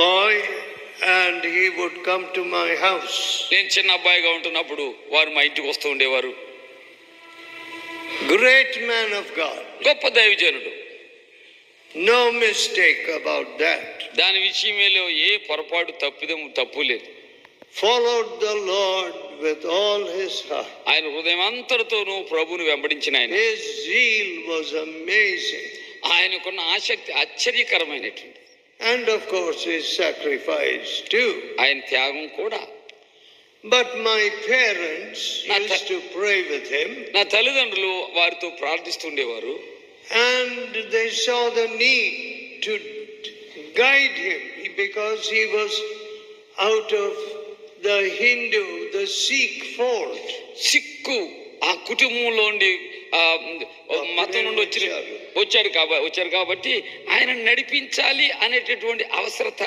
boy and he would come to my house. నేను చిన్న అబ్బాయిగా ఉంటున్నప్పుడు వారు మా ఇంటికి వస్తూ ఉండేవారు. Great man of God. గొప్ప దైవజనుడు. No mistake about that. దాని విషయంలో ఏ పొరపాటు తప్పు లేదు. Followed the Lord with all his heart. ఆయన హృదయమంతటితోనూ ప్రభువును వెంబడించిన ఆయన. His zeal was amazing. ఆయనకున్న ఆసక్తి ఆశ్చర్యకరమైనటువంటి. And of course his sacrifice too. ఆయన త్యాగం కూడా. But my parents used to pray with him. నా తల్లిదండ్రులు వారితో ప్రార్థిస్తుండేవారు. And they saw the need to guide him because he was out of the Sikh fold. Sikh ఆ కుటుంబంలోండి మతం నుండి వచ్చారు కాబట్టి ఆయన నడిపించాలి అనేటటువంటి అవసరత